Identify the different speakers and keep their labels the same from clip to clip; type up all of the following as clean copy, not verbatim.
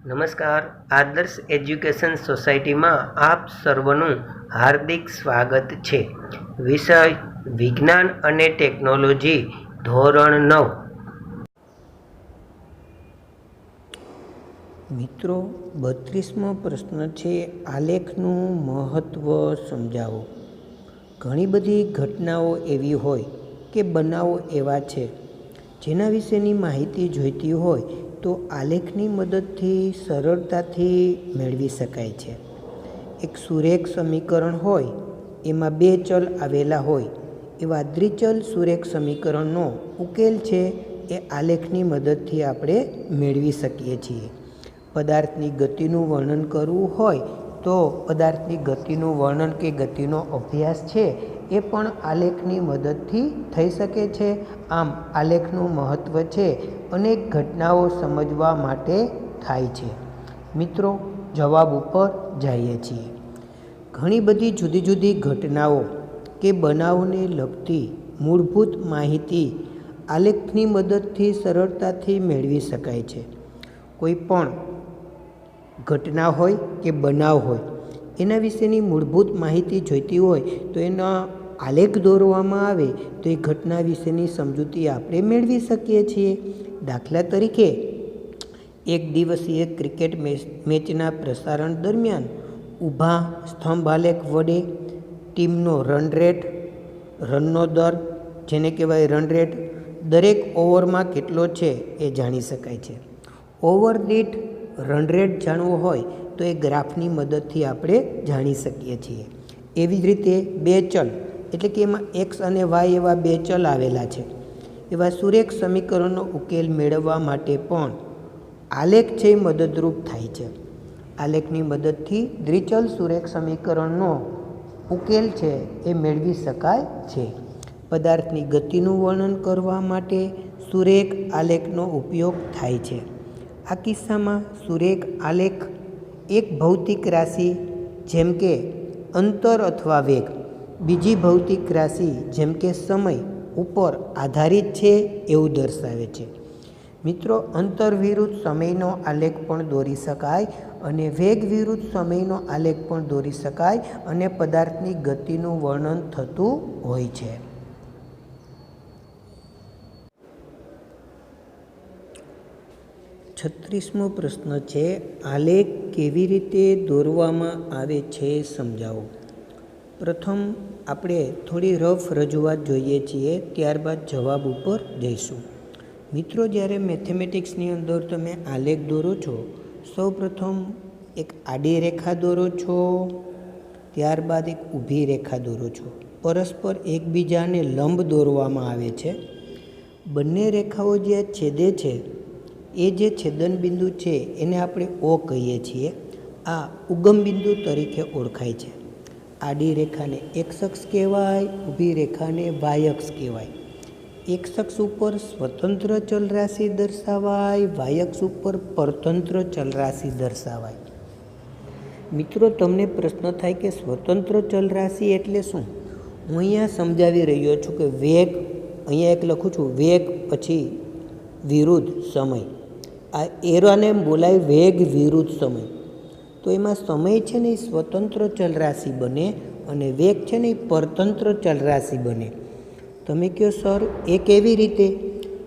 Speaker 1: નમસ્કાર. આદર્શ એજ્યુકેશન સોસાયટીમાં આપ સર્વનું હાર્દિક સ્વાગત છે. વિષય વિજ્ઞાન અને ટેકનોલોજી, ધોરણ 9.
Speaker 2: મિત્રો, 32મો પ્રશ્ન છે, આલેખનું મહત્ત્વ સમજાવો. ઘણી બધી ઘટનાઓ એવી હોય કે બનાવો એવા છે જેના વિશેની માહિતી જોઈતી હોય તો આલેખની મદદથી સરળતાથી મેળવી શકાય છે. એક સુરેખ સમીકરણ હોય, એમાં બે ચલ આવેલા હોય એવા દ્વિચલ સુરેખ સમીકરણનો ઉકેલ છે એ આલેખની મદદથી આપણે મેળવી શકીએ છીએ. પદાર્થની ગતિનું વર્ણન કરવું હોય તો પદાર્થની ગતિનું વર્ણન કે ગતિનો અભ્યાસ છે એ પણ આલેખની મદદથી થઈ શકે છે. આમ આલેખનું મહત્ત્વ છે અનેક ઘટનાઓ સમજવા માટે થાય છે. મિત્રો, જવાબ ઉપર જઈએ છીએ. ઘણી બધી જુદી જુદી ઘટનાઓ કે બનાવને લગતી મૂળભૂત માહિતી આલેખની મદદથી સરળતાથી મેળવી શકાય છે. કોઈ પણ ઘટના હોય કે બનાવ હોય એના વિશેની મૂળભૂત માહિતી જોઈતી હોય તો એના આલેખ દોરવામાં આવે તો એ ઘટના વિશેની સમજૂતી આપણે મેળવી શકીએ છીએ. દાખલા તરીકે, એક દિવસીય ક્રિકેટ મેચના પ્રસારણ દરમિયાન ઊભા સ્તંભ આલેખ વડે ટીમનો રન રેટ, રનનો દર જેને કહેવાય રન રેટ, દરેક ઓવરમાં કેટલો છે એ જાણી શકાય છે. ઓવર દીઠ રન રેટ જાણવો હોય તો એ ગ્રાફની મદદથી આપણે જાણી શકીએ છીએ. એવી જ રીતે બે ચલ એટલે કે એમાં એક્સ અને વાય એવા બે ચલ આવેલા છે એવા સુરેખ સમીકરણનો ઉકેલ મેળવવા માટે પણ આલેખ છે એ મદદરૂપ થાય છે. આલેખની મદદથી દ્વિચલ સુરેખ સમીકરણનો ઉકેલ છે એ મેળવી શકાય છે. પદાર્થની ગતિનું વર્ણન કરવા માટે સુરેખ આલેખનો ઉપયોગ થાય છે. આ કિસ્સામાં સુરેખ આલેખ એક ભૌતિક રાશિ જેમ કે અંતર અથવા વેગ બીજી ભૌતિક રાશિ જેમ કે સમય ઉપર આધારિત છે એવું દર્શાવે છે. મિત્રો, અંતર વિરુદ્ધ સમયનો આલેખ પણ દોરી શકાય અને વેગ વિરુદ્ધ સમયનો આલેખ પણ દોરી શકાય અને પદાર્થની ગતિનું વર્ણન થતું હોય છે. છત્રીસમો પ્રશ્ન છે, આલેખ કેવી રીતે દોરવામાં આવે છે સમજાવો. પ્રથમ આપણે થોડી રફ રજૂઆત જોઈએ છીએ, ત્યારબાદ જવાબ ઉપર જઈશું. મિત્રો, જ્યારે મેથેમેટિક્સની અંદર તમે આલેખ દોરો છો, સૌપ્રથમ એક આડી રેખા દોરો છો, ત્યારબાદ એક ઊભી રેખા દોરો છો. પરસ્પર એકબીજાને લંબ દોરવામાં આવે છે. બંને રેખાઓ જે છેદે છે એ જે છેદન બિંદુ છે એને આપણે ઓ કહીએ છીએ. આ ઉગમ બિંદુ તરીકે ઓળખાય છે. આડી રેખાને એક્સ અક્ષ કહેવાય, ઊભી રેખાને વાય અક્ષ કહેવાય. એક્સ અક્ષ ઉપર સ્વતંત્ર ચલરાશિ દર્શાવાય, વાય અક્ષ ઉપર પરતંત્ર ચલરાશિ દર્શાવાય. મિત્રો, તમને પ્રશ્ન થાય કે સ્વતંત્ર ચલરાશિ એટલે શું? હું અહીંયા સમજાવી રહ્યો છું કે વેગ, અહીંયા એક લખું છું વેગ પછી વિરુદ્ધ સમય. આ એરાને બોલાય વેગ વિરુદ્ધ સમય. તો એમાં સમય છે ને એ સ્વતંત્ર ચલરાશિ બને અને વેગ છે ને એ પરતંત્ર ચલરાશિ બને. તમે કહો સર એ કેવી રીતે?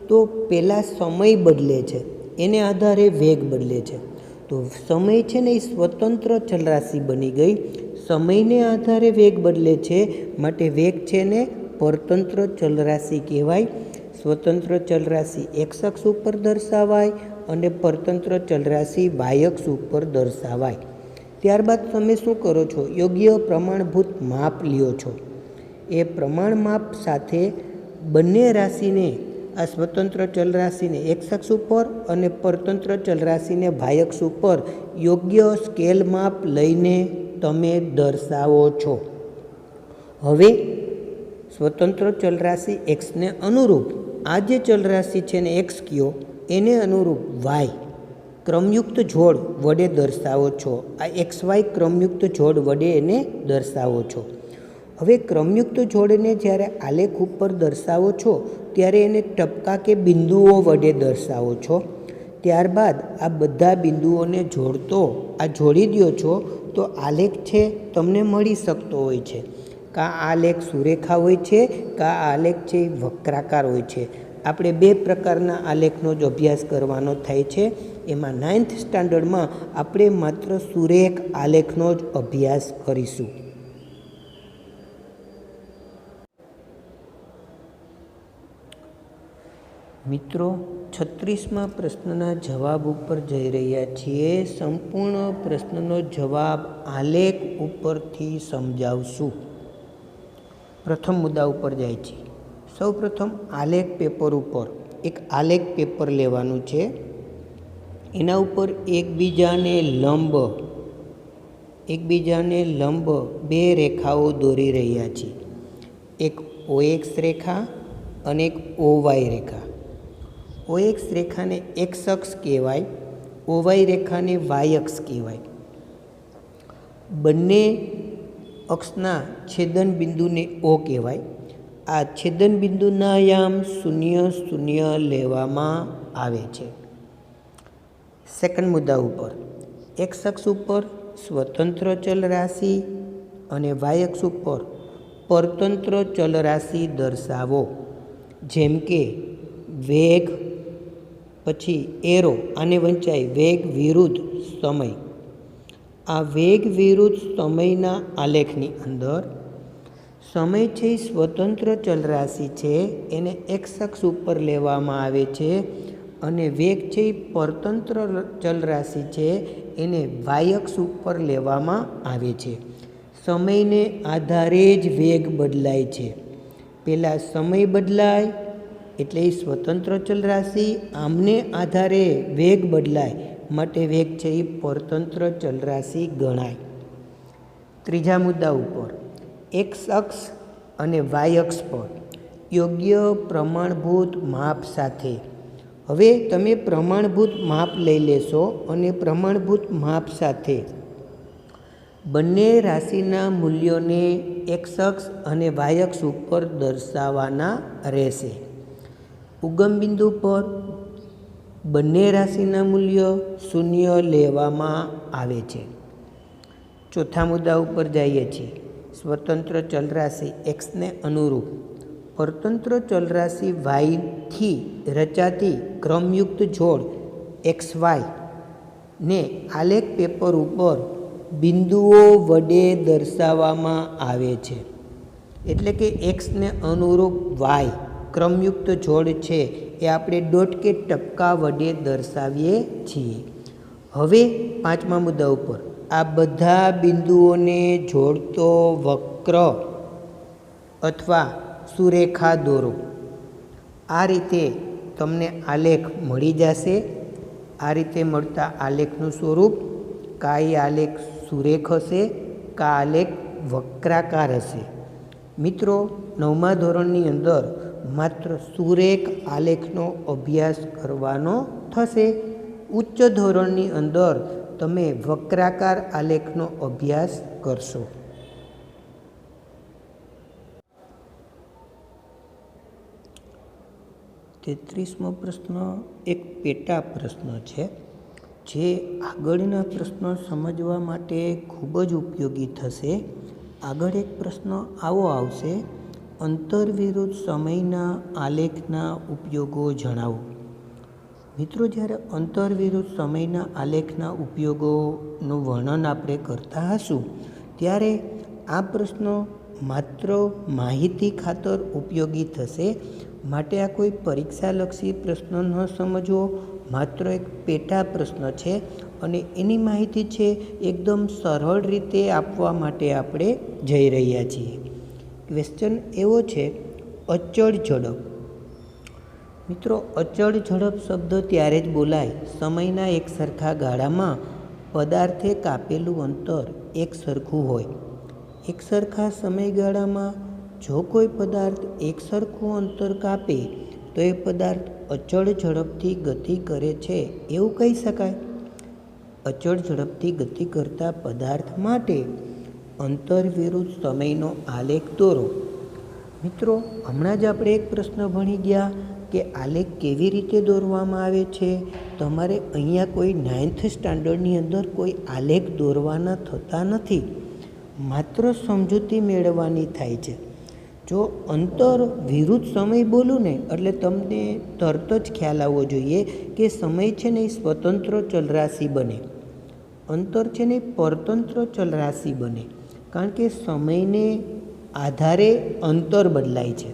Speaker 2: તો પહેલાં સમય બદલે છે એને આધારે વેગ બદલે છે. તો સમય છે ને એ સ્વતંત્ર ચલરાશિ બની ગઈ, સમયને આધારે વેગ બદલે છે માટે વેગ છે ને પરતંત્ર ચલરાશિ કહેવાય. સ્વતંત્ર ચલરાશિ એક્સ અક્ષ ઉપર દર્શાવાય અને પરતંત્ર ચલરાશિ વાય અક્ષ ઉપર દર્શાવાય. ત્યારબાદ તમે શું કરો છો? યોગ્ય પ્રમાણભૂત માપ લ્યો છો. એ પ્રમાણ માપ સાથે બંને રાશિને, આ સ્વતંત્ર ચલરાશિને એક્સ અક્ષ ઉપર અને પરતંત્ર ચલરાશિને વાય અક્ષ ઉપર યોગ્ય સ્કેલ માપ લઈને તમે દર્શાવો છો. હવે સ્વતંત્ર ચલરાશિ એક્સને અનુરૂપ આ જે ચલરાશિ છે ને એક્સ કયો એને અનુરૂપ વાય ક્રમયુક્ત જોડ વડે દર્શાવો છો. આ એક્સ વાય ક્રમયુક્ત જોડ વડે એને દર્શાવો છો. હવે ક્રમયુક્ત જોડને જ્યારે આલેખ ઉપર દર્શાવો છો ત્યારે એને ટપકા કે બિંદુઓ વડે દર્શાવો છો. ત્યારબાદ આ બધા બિંદુઓને જોડી દો છો તો આલેખ છે તમને મળી શકતો હોય છે. કાં આલેખ સુરેખા હોય છે, કાં આલેખ છે એ વક્રાકાર હોય છે. આપણે બે પ્રકારના આલેખનો જ અભ્યાસ કરવાનો થાય છે. એમાં 9th સ્ટાન્ડર્ડમાં આપણે માત્ર સુરેખ આલેખનો જ અભ્યાસ કરીશું. મિત્રો, 36મા પ્રશ્નના જવાબ ઉપર જઈ રહ્યા છીએ. સંપૂર્ણ પ્રશ્નનો જવાબ આલેખ ઉપરથી સમજાવશું. પ્રથમ મુદ્દા ઉપર જાય છે. સૌપ્રથમ આલેખ પેપર ઉપર એક આલેખ પેપર લેવાનું છે. એના ઉપર એકબીજાને લંબ બે રેખાઓ દોરી રહ્યા છે. એક OX રેખા અને એક OY રેખા. OX રેખાને X અક્ષ કહેવાય, OY રેખાને Y અક્ષ કહેવાય. બંને અક્ષના છેદન બિંદુને O કહેવાય. આ છેદન બિંદુના યામ 0, 0 લેવામાં આવે છે. સેકન્ડ મુદ્દા ઉપર X અક્ષ ઉપર સ્વતંત્ર ચલ રાશિ અને Y અક્ષ ઉપર પરતંત્ર ચલ રાશિ દર્શાવો. જેમ કે વેગ, પછી એરો, આને વંચાય વેગ વિરુદ્ધ સમય. આ વેગ વિરુદ્ધ સમયના આલેખની અંદર સમય છે એ સ્વતંત્ર ચલ રાશિ છે, એને X અક્ષ ઉપર લેવામાં આવે છે, અને વેગ છે એ પરતંત્ર ચલ રાશિ છે, એને Y અક્ષ ઉપર લેવામાં આવે છે. સમયને આધારે જ વેગ બદલાય છે. પહેલાં સમય બદલાય એટલે એ સ્વતંત્ર ચલ રાશિ, આમને આધારે વેગ બદલાય માટે વેગ છે એ પરતંત્ર ચલ રાશિ ગણાય. ત્રીજા મુદ્દા ઉપર X અક્ષ અને Y અક્ષ પર યોગ્ય પ્રમાણભૂત માપ સાથે. હવે તમે પ્રમાણભૂત માપ લઈ લેશો અને પ્રમાણભૂત માપ સાથે બંને રાશિના મૂલ્યોને X અક્ષ અને Y અક્ષ ઉપર દર્શાવવાના રહેશે. ઉગમ બિંદુ પર બંને રાશિના મૂલ્યો 0 લેવામાં આવે છે. ચોથા મુદ્દા ઉપર જઈએ છીએ. સ્વતંત્ર ચલ રાશિ Xને અનુરૂપ પરતંત્ર ચલ રાશિ Y થી રચાતી ક્રમયુક્ત જોડ XY ને આલેખ પેપર ઉપર બિંદુઓ વડે દર્શાવવામાં આવે છે. એટલે કે Xને અનુરૂપ Y ક્રમયુક્ત જોડ છે એ આપણે ડોટ કે ટપકા વડે દર્શાવીએ છીએ. હવે પાંચમા મુદ્દા ઉપર આ બધા બિંદુઓને જોડતો વક્ર અથવા સુરેખા દોરો. આ રીતે તમને આલેખ મળી જશે. આ રીતે મળતા આલેખનું સ્વરૂપ કાં એ આલેખ સુરેખ હશે, કાં આલેખ વક્રાકાર હશે. મિત્રો, 9મા ધોરણની અંદર માત્ર સુરેખ આલેખનો અભ્યાસ કરવાનો થશે. ઉચ્ચ ધોરણની અંદર તમે વક્રાકાર આલેખનો અભ્યાસ કરશો. 33મો પ્રશ્ન એક પેટા પ્રશ્ન છે, જે આગળના પ્રશ્નો સમજવા માટે ખૂબ જ ઉપયોગી થશે. આગળ એક પ્રશ્ન આવો આવશે: અંતરવિરુદ્ધ સમયના આલેખના ઉપયોગો જણાવો. મિત્રો, જ્યારે અંતરવિરુદ્ધ સમયના આલેખના ઉપયોગોનું વર્ણન આપણે કરતા હશું ત્યારે આ પ્રશ્નો માત્ર માહિતી ખાતર ઉપયોગી થશે. માટે આ કોઈ પરીક્ષાલક્ષી પ્રશ્ન ન સમજવો, માત્ર એક પેટા પ્રશ્ન છે અને એની માહિતી છે એકદમ સરળ રીતે આપવા માટે આપણે જઈ રહ્યા છીએ. ક્વેશ્ચન એવો છે: અચળ ઝડપ. મિત્રો, અચળ ઝડપ શબ્દ ત્યારે જ બોલાય સમયના એક સરખા ગાળામાં પદાર્થે કાપેલું અંતર એક સરખું હોય. એક સરખા સમયગાળામાં જો કોઈ પદાર્થ એક સરખું અંતર કાપે તો એ પદાર્થ અચળ ઝડપથી ગતિ કરે છે એવું કહી શકાય. અચળ ઝડપથી ગતિ કરતા પદાર્થ માટે અંતર વિરુદ્ધ સમયનો આલેખ દોરો. મિત્રો, હમણાં જ આપણે એક પ્રશ્ન ભણી ગયા કે આલેખ કેવી રીતે દોરવામાં આવે છે. તમારે અહીંયા કોઈ 9th સ્ટાન્ડર્ડની અંદર કોઈ આલેખ દોરવાના થતા નથી, માત્ર સમજૂતી મેળવવાની થાય છે. જો અંતર વિરુદ્ધ સમય બોલું ને એટલે તમને તરત જ ખ્યાલ આવવો જોઈએ કે સમય છે ને એ સ્વતંત્ર ચલરાશિ બને, અંતર છે ને પરતંત્ર ચલરાશિ બને. કારણ કે સમયને આધારે અંતર બદલાય છે.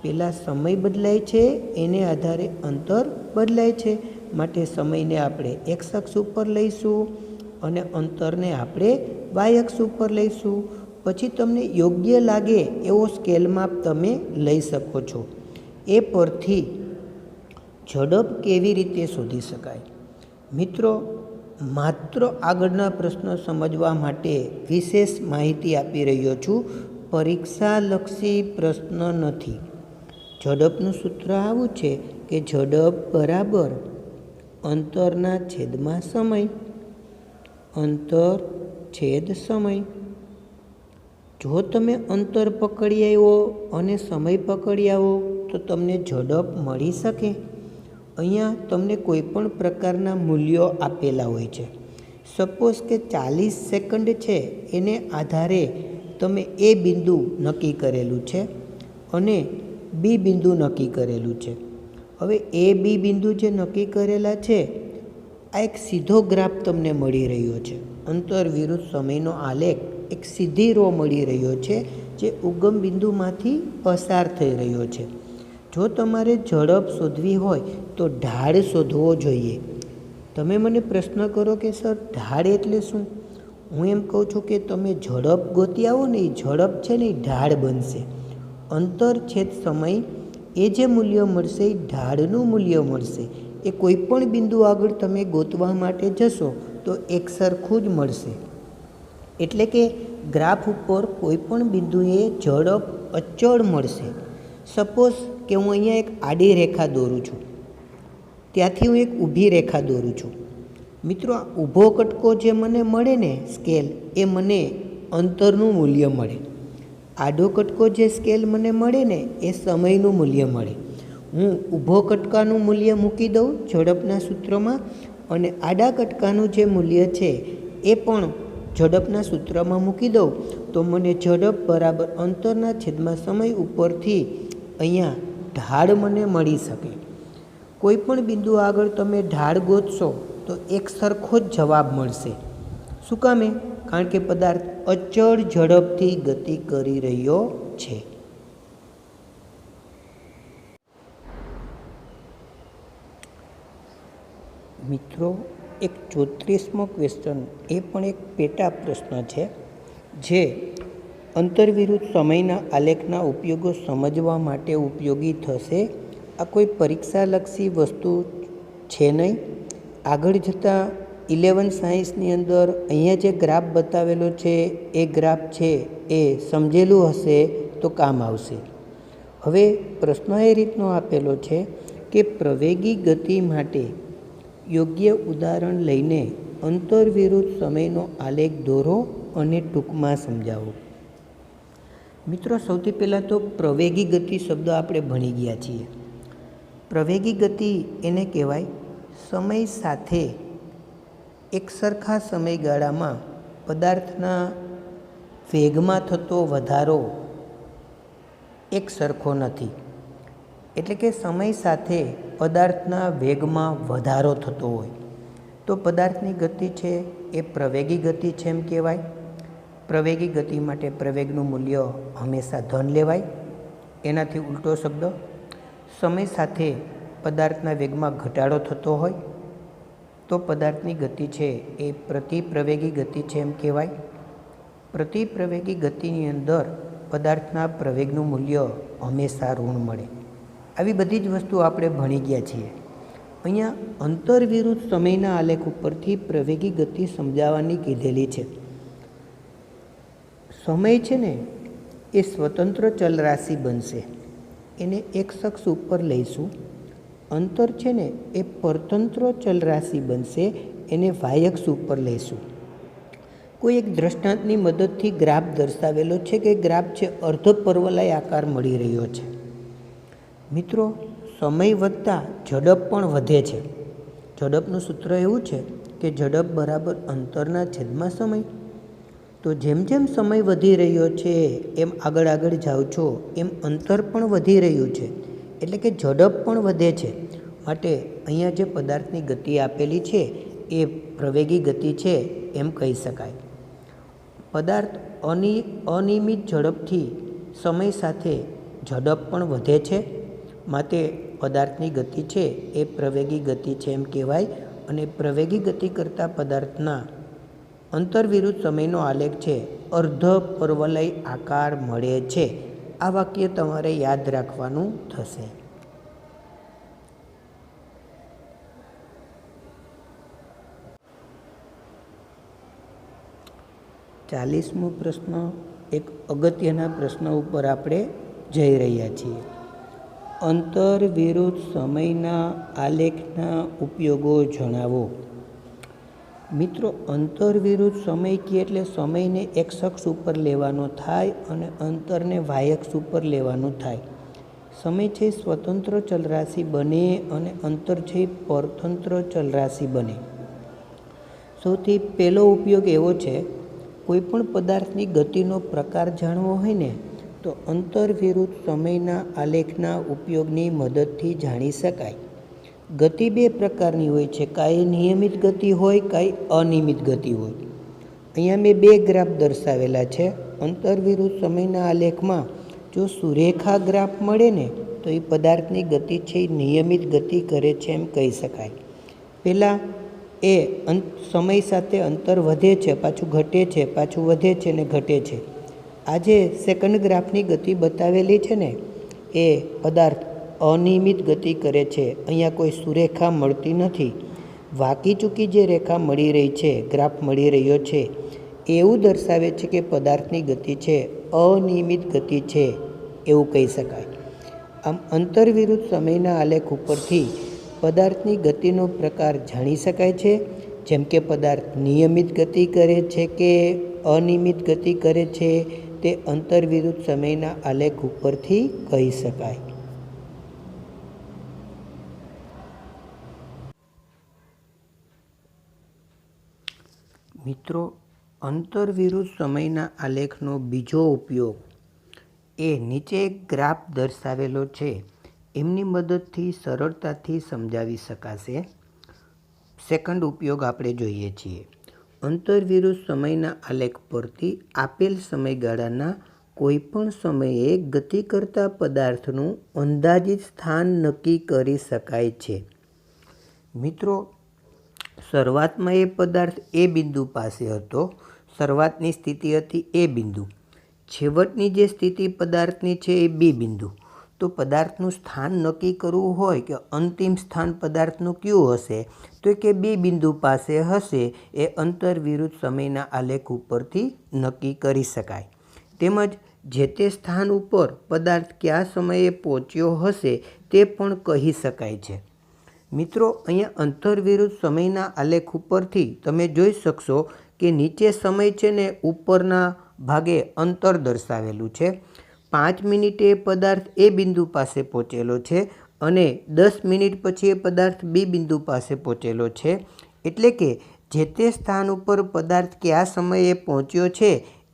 Speaker 2: પહેલાં સમય બદલાય છે, એને આધારે અંતર બદલાય છે. માટે સમયને આપણે એક્સ અક્ષ ઉપર લઈશું અને અંતરને આપણે વાય અક્ષ ઉપર લઈશું. પછી તમને યોગ્ય લાગે એવો સ્કેલ માપ તમે લઈ શકો છો. એ પરથી ઝડપ કેવી રીતે શોધી શકાય. મિત્રો, માત્ર આગળના પ્રશ્ન સમજવા માટે વિશેષ માહિતી આપી રહ્યો છું, પરીક્ષાલક્ષી પ્રશ્ન નથી. ઝડપનું સૂત્ર આવું છે કે ઝડપ બરાબર અંતરના છેદમાં સમય, અંતર છેદ સમય. જો તમે અંતર પકડી આવ્યો અને સમય પકડી આવો તો તમને ઝડપ મળી શકે. અહીંયા તમને કોઈ પણ પ્રકારના મૂલ્યો આપેલા હોય છે. સપોઝ કે 40 સેકન્ડ છે, એને આધારે તમે એ બિંદુ નક્કી કરેલું છે અને બી બિંદુ નક્કી કરેલું છે. હવે એ બી બિંદુ જે નક્કી કરેલા છે, આ એક સીધો ગ્રાફ તમને મળી રહ્યો છે. અંતર વિરુદ્ધ સમયનો આલેખ એક સીધી રો મળી રહ્યો છે જે ઉગમ બિંદુમાંથી પસાર થઈ રહ્યો છે. જો તમારે ઝડપ શોધવી હોય તો ઢાળ શોધવો જોઈએ. તમે મને પ્રશ્ન કરો કે સર ઢાળ એટલે શું? હું એમ કહું છું કે તમે ઝડપ ગોતી આવો ને, એ ઝડપ છે ને એ ઢાળ બનશે. અંતર છેદ સમય એ જે મૂલ્ય મળશે એ ઢાળનું મૂલ્ય મળશે. એ કોઈ પણ બિંદુ આગળ તમે ગોતવા માટે જશો તો એક સરખું જ મળશે. એટલે કે ગ્રાફ ઉપર કોઈ પણ બિંદુએ ઝડપ અચળ મળશે. સપોઝ કે હું અહીંયા એક આડી રેખા દોરું છું, ત્યાંથી હું એક ઊભી રેખા દોરું છું. મિત્રો, આ ઊભો કટકો જે મને મળે ને સ્કેલ, એ મને અંતરનું મૂલ્ય મળે. આડો કટકો જે સ્કેલ મને મળે ને એ સમયનું મૂલ્ય મળે. હું ઊભો કટકાનું મૂલ્ય મૂકી દઉં ઝડપના સૂત્રમાં અને આડા કટકાનું જે મૂલ્ય છે એ પણ ઝડપના સૂત્રમાં મૂકી દઉં તો મને ઝડપ બરાબર અંતરના છેદમાં સમય ઉપરથી અહીંયા ઢાળ મને મળી શકે. કોઈ પણ બિંદુ આગળ તમે ઢાળ ગોતશો તો એક સરખો જ જવાબ મળશે. શું કામે? કારણ કે પદાર્થ અચળ ઝડપથી ગતિ કરી રહ્યો છે. મિત્રો, એક 34મો ક્વેશ્ચન એ પણ એક પેટા પ્રશ્ન છે જે અંતર વિરુદ્ધ સમયના આલેખના ઉપયોગો સમજવા માટે ઉપયોગી થશે. આ કોઈ પરીક્ષાલક્ષી વસ્તુ છે નહીં. આગળ જતાં 11 સાયન્સની અંદર અહીંયા જે ગ્રાફ બતાવેલો છે એ ગ્રાફ છે એ સમજેલું હશે તો કામ આવશે. હવે પ્રશ્ન એ રીતનો આપેલો છે કે પ્રવેગી ગતિ માટે યોગ્ય ઉદાહરણ લઈને અંતર વિરુદ્ધ સમયનો આલેખ દોરો અને ટૂંકમાં સમજાવો. મિત્રો, સૌથી પહેલાં તો પ્રવેગી ગતિ શબ્દ આપણે ભણી ગયા છીએ. પ્રવેગી ગતિ એને કહેવાય સમય સાથે એક સરખા સમયગાળામાં પદાર્થના વેગમાં થતો વધારો એક સરખો નથી. એટલે કે સમય સાથે પદાર્થના વેગમાં વધારો થતો હોય તો પદાર્થની ગતિ છે એ પ્રવેગી ગતિ છે એમ કહેવાય. પ્રવેગી ગતિ માટે પ્રવેગનું મૂલ્ય હંમેશા ધન લેવાય. એનાથી ઉલટો શબ્દ, સમય સાથે પદાર્થના વેગમાં ઘટાડો થતો હોય તો પદાર્થની ગતિ છે એ પ્રતિપ્રવેગી ગતિ છે એમ કહેવાય. પ્રતિપ્રવેગી ગતિની અંદર પદાર્થના પ્રવેગનું મૂલ્ય હંમેશા ઋણ મળે. આવી બધી જ વસ્તુ આપણે ભણી ગયા છીએ. અહીંયા અંતર વિરુદ્ધ સમયના આલેખ ઉપરથી પ્રવેગી ગતિ સમજાવવાની કીધેલી છે. સમય છે ને એ સ્વતંત્ર ચલરાશિ બનશે, એને એક અક્ષ ઉપર લઈશું. અંતર છે ને એ પરતંત્ર ચલરાશિ બનશે, એને વાય અક્ષ ઉપર લઈશું. કોઈ એક દ્રષ્ટાંતની મદદથી ગ્રાફ દર્શાવેલો છે કે ગ્રાફ છે અર્ધ પરવલય આકાર મળી રહ્યો છે. મિત્રો, સમય વધતા ઝડપ પણ વધે છે. ઝડપનું સૂત્ર એવું છે કે ઝડપ બરાબર અંતરના છેદમાં સમય. તો જેમ જેમ સમય વધી રહ્યો છે એમ આગળ જાઓ છો એમ અંતર પણ વધી રહ્યું છે, એટલે કે ઝડપ પણ વધે છે. માટે અહીંયા જે પદાર્થની ગતિ આપેલી છે એ પ્રવેગી ગતિ છે એમ કહી શકાય. પદાર્થ અનિયમિત ઝડપથી સમય સાથે ઝડપ પણ વધે છે, માટે પદાર્થની ગતિ છે એ પ્રવેગી ગતિ છે એમ કહેવાય. અને પ્રવેગી ગતિ કરતા પદાર્થના અંતરવિરુદ્ધ સમયનો આલેખ છે અર્ધ પરવલય આકાર મળે છે. આ વાક્ય તમારે યાદ રાખવાનું થશે. 40મો પ્રશ્ન એક અગત્યના પ્રશ્ન ઉપર આપણે જઈ રહ્યા છીએ. અંતર વિરુદ્ધ સમયના આલેખના ઉપયોગો જણાવો. મિત્રો, અંતર વિરુદ્ધ સમય કે એટલે સમયને એક્સ અક્ષ ઉપર લેવાનો થાય અને અંતરને વાય અક્ષ ઉપર લેવાનું થાય. સમય છે સ્વતંત્ર ચલરાશિ બને અને અંતર છે પરતંત્ર ચલરાશિ બને. સૌથી પહેલો ઉપયોગ એવો છે, કોઈપણ પદાર્થની ગતિનો પ્રકાર જાણવો હોય ને તો અંતર વિરુદ્ધ સમયના આલેખના ઉપયોગની મદદથી જાણી શકાય. ગતિ બે પ્રકારની હોય છે, કાંઈ નિયમિત ગતિ હોય, કાંઈ અનિયમિત ગતિ હોય. અહીંયા મેં બે ગ્રાફ દર્શાવેલા છે. અંતર વિરુદ્ધ સમયના આલેખમાં જો સુરેખા ગ્રાફ મળે ને તો એ પદાર્થની ગતિ છે એ નિયમિત ગતિ કરે છે એમ કહી શકાય. પહેલાં એ સમય સાથે અંતર વધે છે, પાછું ઘટે છે, પાછું વધે છે ને ઘટે છે. આ જે સેકન્ડ ગ્રાફની ગતિ બતાવેલી છે ને એ પદાર્થ અનિયમિત ગતિ કરે છે. અહીંયા કોઈ સુરેખા મળતી નથી. વાંકી ચૂકી જે રેખા મળી રહી છે, ગ્રાફ મળી રહ્યો છે, એવું દર્શાવે છે કે પદાર્થની ગતિ છે અનિયમિત ગતિ છે એવું કહી શકાય. આમ અંતર વિરુદ્ધ સમયના આલેખ ઉપરથી પદાર્થની ગતિનો પ્રકાર જાણી શકાય છે. જેમ કે પદાર્થ નિયમિત ગતિ કરે છે કે અનિયમિત ગતિ કરે છે તે અંતર વિરુદ્ધ સમયના આલેખ ઉપરથી કહી શકાય. મિત્રો, અંતર વિરુદ્ધ સમયના આલેખનો બીજો ઉપયોગ એ નીચે એક ગ્રાફ દર્શાવેલો છે એમની મદદથી સરળતાથી સમજાવી શકાશે. સેકન્ડ ઉપયોગ આપણે જોઈએ છીએ. અંતર વિરુદ્ધ સમયના આલેખ પરથી આપેલ સમયગાળાના કોઈપણ સમયે ગતિ કરતા પદાર્થનું અંદાજિત સ્થાન નક્કી કરી શકાય છે. મિત્રો, શરૂઆતમાં એ પદાર્થ એ બિંદુ પાસે હતો. શરૂઆતની સ્થિતિ હતી એ બિંદુ. છેવટની જે સ્થિતિ પદાર્થની છે એ બી બિંદુ. તો પદાર્થનું સ્થાન નક્કી કરવું હોય કે અંતિમ સ્થાન પદાર્થનું કયું હશે તો કે બી બિંદુ પાસે હશે. એ અંતર વિરુદ્ધ સમયના આલેખ ઉપરથી નક્કી કરી શકાય. તેમજ જે તે સ્થાન ઉપર પદાર્થ કયા સમયે પહોંચ્યો હશે તે પણ કહી શકાય છે. મિત્રો, અહીંયા અંતર વિરુદ્ધ સમયના આલેખ ઉપરથી તમે જોઈ શકશો કે નીચે સમય છે ને ઉપરના ભાગે અંતર દર્શાવેલું છે. 5 મિનિટે પદાર્થ એ બિંદુ પાસે પહોંચેલો છે અને 10 મિનિટ પછી એ પદાર્થ બી બિંદુ પાસે પહોંચેલો છે. એટલે કે જે તે સ્થાન ઉપર પદાર્થ કયા સમયે પહોંચ્યો છે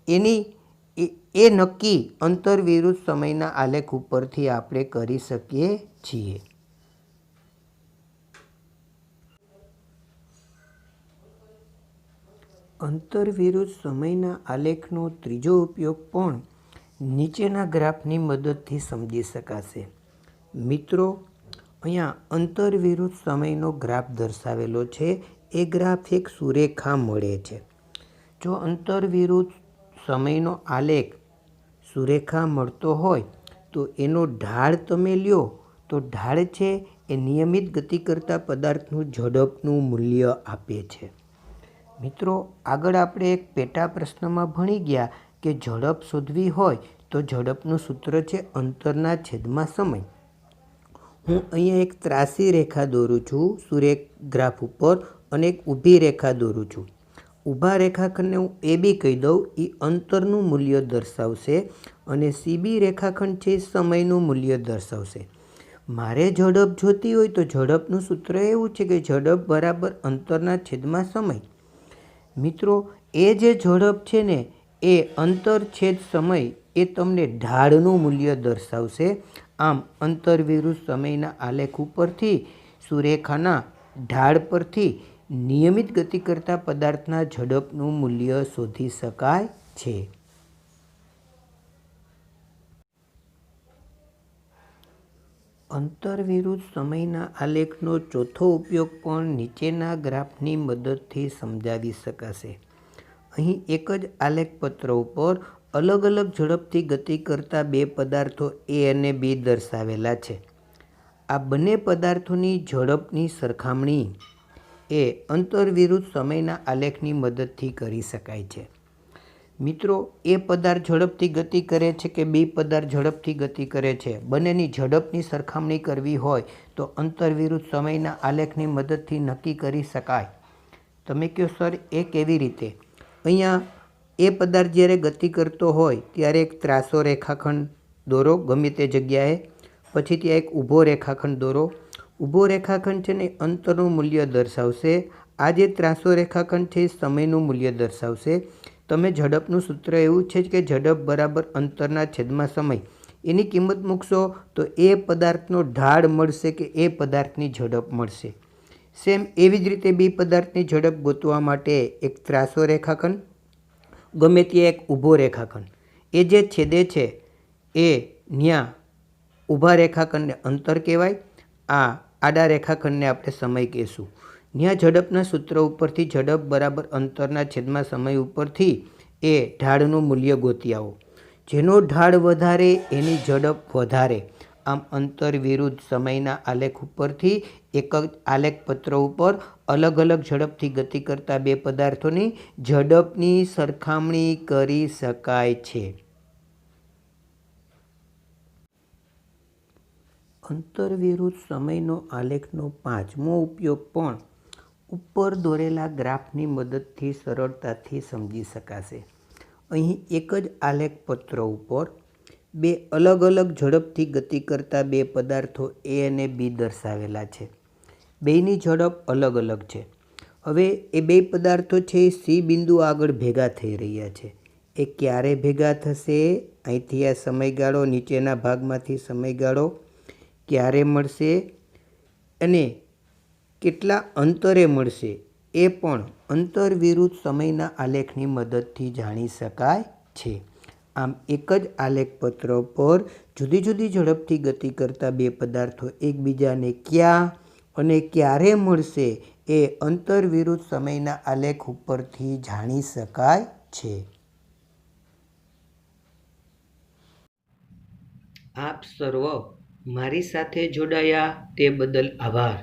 Speaker 2: એ નક્કી અંતર વિરુદ્ધ સમયના આલેખ ઉપરથી આપણે કરી શકીએ છીએ. અંતર વિરુદ્ધ સમયના આલેખનો ત્રીજો ઉપયોગ પણ નીચેના ગ્રાફની મદદથી સમજી શકાશે. મિત્રો, અહીંયા અંતર વિરુદ્ધ સમયનો ગ્રાફ દર્શાવેલો છે. એ ગ્રાફ એક સુરેખા મળે છે. જો અંતર વિરુદ્ધ સમયનો આલેખ સુરેખા મળતો હોય તો એનો ઢાળ તમે લ્યો તો ઢાળ છે એ નિયમિત ગતિ કરતા પદાર્થનું ઝડપનું મૂલ્ય આપે છે. મિત્રો, આગળ આપણે એક પેટા પ્રશ્નમાં ભણી ગયા કે ઝડપ શોધવી હોય તો ઝડપનું સૂત્ર છે અંતરના છેદમાં સમય. હું અહીંયા એક ત્રાસી રેખા દોરું છું સુરેખ ગ્રાફ ઉપર અને એક ઊભી રેખા દોરું છું. ઊભા રેખાખંડને હું એ બી કહી દઉં, એ અંતરનું મૂલ્ય દર્શાવશે અને સીબી રેખાખંડ છે સમયનું મૂલ્ય દર્શાવશે. મારે ઝડપ જોતી હોય તો ઝડપનું સૂત્ર એવું છે કે ઝડપ બરાબર અંતરના છેદમાં સમય. મિત્રો, એ જે ઝડપ છે ને એ અંતર છેદ સમય એ તમને ઢાળનું મૂલ્ય દર્શાવશે. આમ અંતર વિરુદ્ધ સમયના આલેખ ઉપરથી સુરેખાના ઢાળ પરથી નિયમિત ગતિ કરતા પદાર્થના ઝડપનું મૂલ્ય શોધી શકાય છે. અંતર વિરુદ્ધ સમયના આલેખનો ચોથો ઉપયોગ પણ નીચેના ગ્રાફની મદદથી સમજાવી શકાશે. અહીં એક જ આલેખપત્ર ઉપર અલગ અલગ ઝડપથી ગતિ કરતા બે પદાર્થો એ અને બી દર્શાવેલા છે. આ બંને પદાર્થોની ઝડપની સરખામણી એ અંતર વિરુદ્ધ સમયના આલેખની મદદથી કરી શકાય છે. મિત્રો, એ પદાર્થ ઝડપથી ગતિ કરે છે કે બી પદાર્થ ઝડપથી ગતિ કરે છે, બંનેની ઝડપની સરખામણી કરવી હોય તો અંતર વિરુદ્ધ સમયના આલેખની મદદથી નક્કી કરી શકાય. તમે કહો સર એ કેવી રીતે? અહીંયા એ પદાર્થ જ્યારે ગતિ કરતો હોય ત્યારે એક ત્રાસો રેખાખંડ દોરો ગમે તે જગ્યાએ, પછી ત્યાં એક ઊભો રેખાખંડ દોરો. ઊભો રેખાખંડ છે ને અંતરનું મૂલ્ય દર્શાવશે. આ જે ત્રાસો રેખાખંડ છે એ સમયનું મૂલ્ય દર્શાવશે. તમે ઝડપનું સૂત્ર એવું છે કે ઝડપ બરાબર અંતરના છેદમાં સમય, એની કિંમત મૂકશો તો એ પદાર્થનો ઢાળ મળશે કે એ પદાર્થની ઝડપ મળશે. સેમ એવી જ રીતે બી પદાર્થની ઝડપ ગોતવા માટે એક ત્રાસો રેખાખંડ, ગમે ત્યાં એક ઊભો રેખાખંડ, એ જે છેદે છે એ ન્યા ઊભા રેખાખંડને અંતર કહેવાય, આ આડા રેખાખંડને આપણે સમય કહેશું. ન્યા ઝડપના સૂત્ર ઉપરથી ઝડપ બરાબર અંતરના છેદમાં સમય ઉપરથી એ ઢાળનું મૂલ્ય ગોતી આવો. જેનો ઢાળ વધારે એની ઝડપ વધારે. આમ અંતર વિરુદ્ધ સમયના આલેખ ઉપરથી એક જ આલેખપત્ર ઉપર અલગ અલગ ઝડપથી ગતિ કરતા બે પદાર્થોની ઝડપની સરખામણી કરી શકાય છે. અંતર વિરુદ્ધ સમયનો આલેખનો પાંચમો ઉપયોગ પણ ઉપર દોરેલા ગ્રાફની મદદથી સરળતાથી સમજી શકાશે. અહીં એક જ આલેખપત્ર ઉપર બે અલગ અલગ ઝડપથી ગતિ કરતા બે પદાર્થો એ અને બી દર્શાવેલા છે. બેની ઝડપ અલગ અલગ છે. હવે એ બે પદાર્થો છે સી બિંદુ આગળ ભેગા થઈ રહ્યા છે. એ ક્યારે ભેગા થશે? અહીંથી આ સમયગાળો, નીચેના ભાગમાંથી સમયગાળો ક્યારે મળશે અને કેટલા અંતરે મળશે એ પણ અંતર વિરુદ્ધ સમયના આલેખની મદદથી જાણી શકાય છે. આમ એક જ આલેખપત્ર પર જુદી જુદી ઝડપથી ગતિ કરતા બે પદાર્થો એકબીજાને ક્યાં અને ક્યારે મળશે એ અંતર વિરુદ્ધ સમયના આલેખ ઉપરથી જાણી શકાય છે.
Speaker 1: આપ સર્વ મારી સાથે જોડાયા તે બદલ આભાર.